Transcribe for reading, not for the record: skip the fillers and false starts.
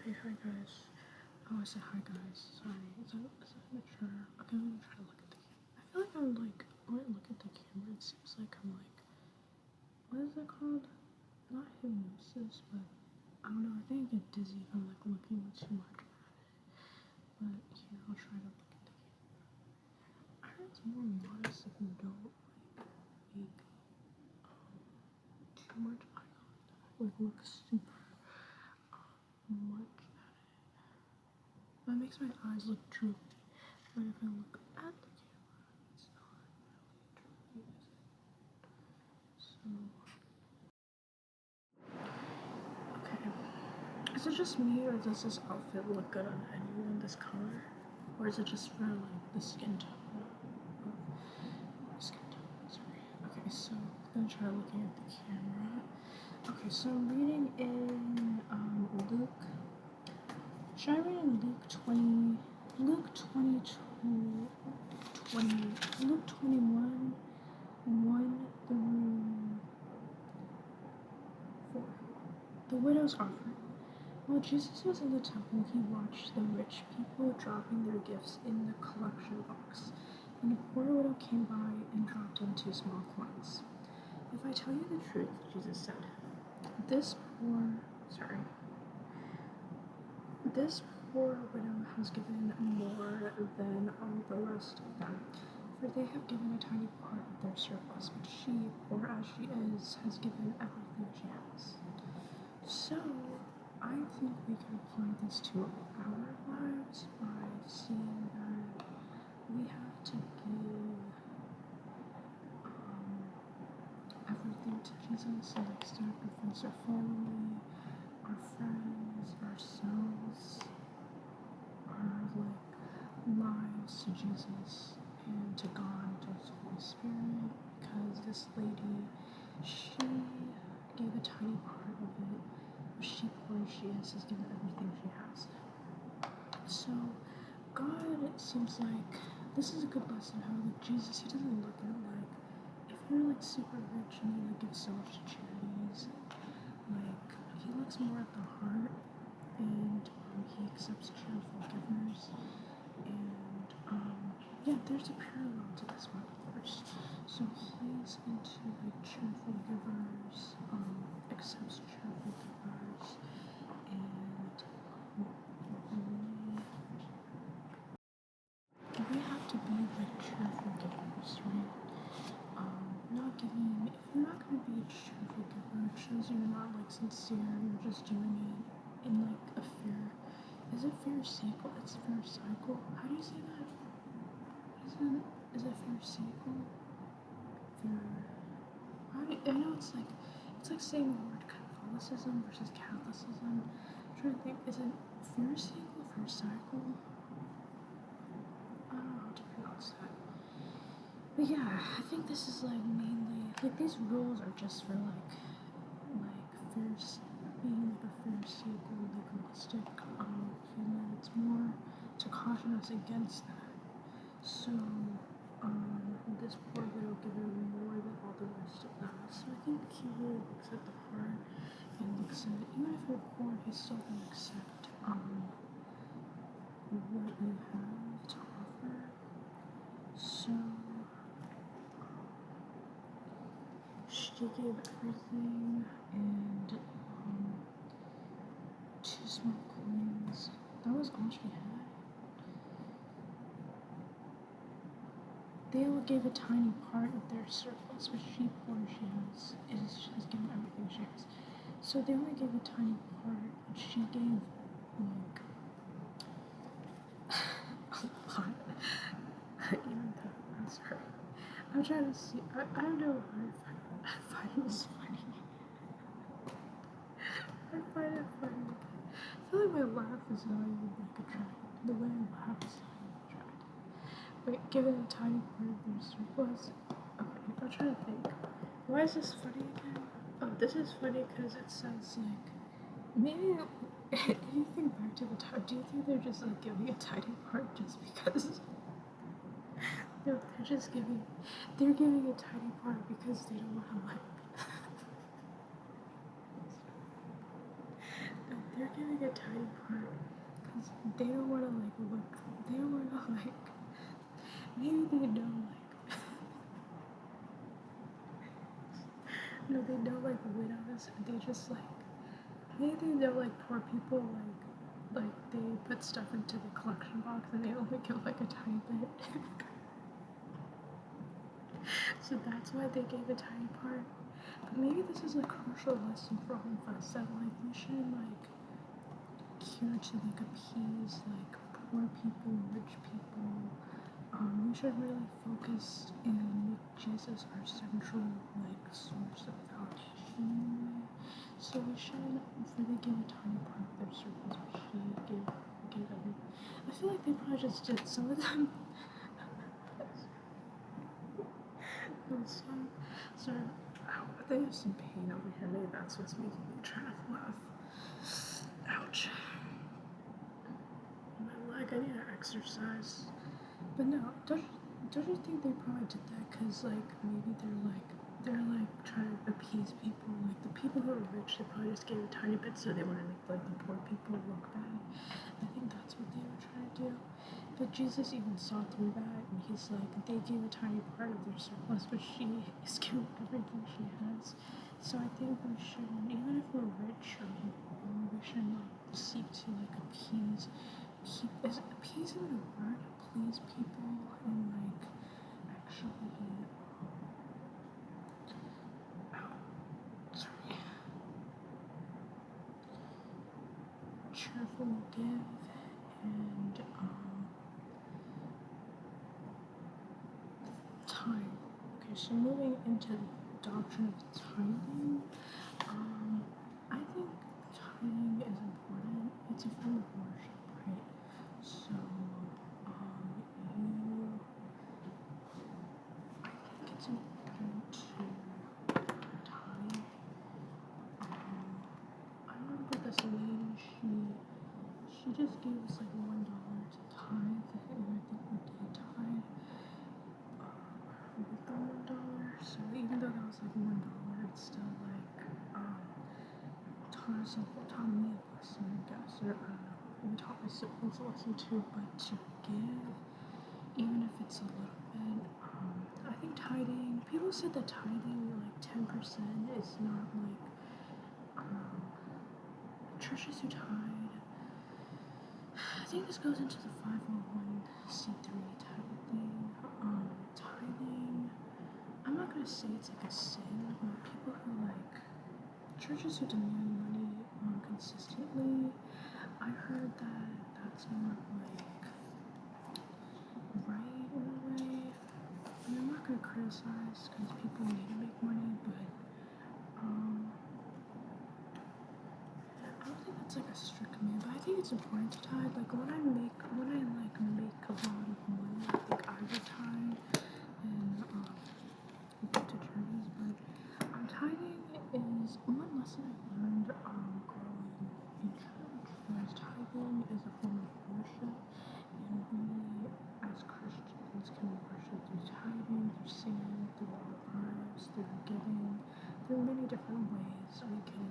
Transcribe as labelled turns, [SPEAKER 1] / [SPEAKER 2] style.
[SPEAKER 1] Okay, hi guys. Oh, I said hi guys. Sorry. Is that mature? Okay, I'm gonna try to look at the camera. I feel like I'm like, when I look at the camera, it seems like I'm like, what is it called? Not hypnosis, but I don't know. I think I get dizzy if I'm like looking too much at it. But here, I'll try to look at the camera. I heard it's more modest if you don't like make too much eye contact. Like look super much at it. That makes my eyes look droopy. But if I look at the camera, it's not really droopy, is it? So, okay. Is it just me, or does this outfit look good on anyone, this color? Or is it just for like the skin tone? Skin tone, sorry. Okay, so I'm gonna try looking at the camera. Okay, so I'm reading in Luke. Should I read in Luke 21, 1 through 4. The widow's offering. While Jesus was in the temple, he watched the rich people dropping their gifts in the collection box, and a poor widow came by and dropped in 2 small coins. If I tell you the truth, Jesus said, this poor widow has given more than all the rest of them, for they have given a tiny part of their surplus, but she, poor as she is, has given everything she has. So, I think we can apply this to our lives by seeing that we have to give everything to Jesus, and like sacrifice our family, our friends, ourselves, our like lives to Jesus and to God, to His Holy Spirit, because this lady, she gave a tiny part of it. She, poor as she is, has given everything she has. So, God, it seems like this is a good lesson how like Jesus, He doesn't look at like if you're like super rich and you like give so much to charities, like He looks more at the heart, and He accepts cheerful givers. And yeah, there's a parallel to this one verse. So He's into like cheerful givers, accepts cheerful givers, and we have to be like cheerful givers, right? Not giving, if you're not going to be a cheerful giver, it shows you're not like sincere, you're just doing it in like a fair, is it fair cycle? It's fair cycle. How do you say that? Is it fair cycle? Fair, I know it's like saying the word Catholicism versus Catholicism. I'm trying to think, is it fair cycle, fair cycle? I don't know how to pronounce that. But yeah, I think this is like mainly like these rules are just for like fair, being like a fair cycle, legalistic. It's more to caution us against that. So this poor widow given more than all the rest of them. So I think He really looks at the heart and looks at, even if you're poor, He's still gonna accept what you have to offer. So she gave everything, and 2 small coins. That was all she had. They all gave a tiny part of their surplus, but she, poor she has given everything she has. So they only gave a tiny part, and she gave like a lot. Even though, I'm sorry. I'm trying to see. I don't know why I find this funny. I find it funny. I feel like my laugh is not even like attractive. The way I laugh is not even attractive. Wait, give it a tiny part of their surplus. Okay, I'm trying to think. Why is this funny again? Oh, this is funny because it sounds like maybe if you think back to the time, do you think they're just like giving a tiny part just because? No, they're giving a tiny part because they don't want to like. they're giving a tiny part because they don't want to like look. They don't want to like. Maybe they know like. No, they know like widows. And they just like. Maybe they know like poor people like they put stuff into the collection box and they only give like a tiny bit. So that's why they gave a tiny part. But maybe this is a crucial lesson for all of us that like we shouldn't like care to like appease like poor people, rich people. We should really focus and make Jesus our central like source of validation. So we shouldn't really give a tiny part of their service. We should give them. I feel like they probably just did some of them. So, ow, I think I have some pain over here. Maybe that's what's making me try to laugh. Ouch. My leg, I need to exercise. But no, don't you think they probably did that because like maybe they're like trying to appease people, like the people who are rich, they probably just gave a tiny bit so they want to make like the poor people look bad. I think that's what they were trying to do. But Jesus even saw through that, and he's like, they gave a tiny part of their surplus, but she is giving everything she has. So I think we shouldn't, even if we're rich or poor, we should not seek to like appease. Is appeasing the word? Please people and like actually sorry, cheerfully give and time. Okay, so moving into the doctrine of tithing, I think tithing is important. It's a form of worship, right? So you I think it's important to tithe. I remember this lady, she just gave us like $1 to tithe, and I think we did tithe with the $1. So even though that was like $1, it's still like taught me a lesson, I guess, or I don't know, maybe taught my siblings a lesson too. But to give, even if it's a little bit, I think tithing. People said that tithing like 10% is not like churches who tithe. I think this goes into the 501c3 type of thing. Tithing. I'm not gonna say it's like a sin, but people who like churches who demand money consistently. I heard that that's not like right in a way. I mean, I'm not gonna criticize because people need to make money, but I don't think that's like a strict command. But I think it's important to tithe. Like when I make a lot of money, I think I would tithe and give to churches. But tithing is one lesson I learned growing in church. Whereas tithing is a form of worship, and we as Christians can worship through tithing, through singing, through our lives, through giving, through many different ways we can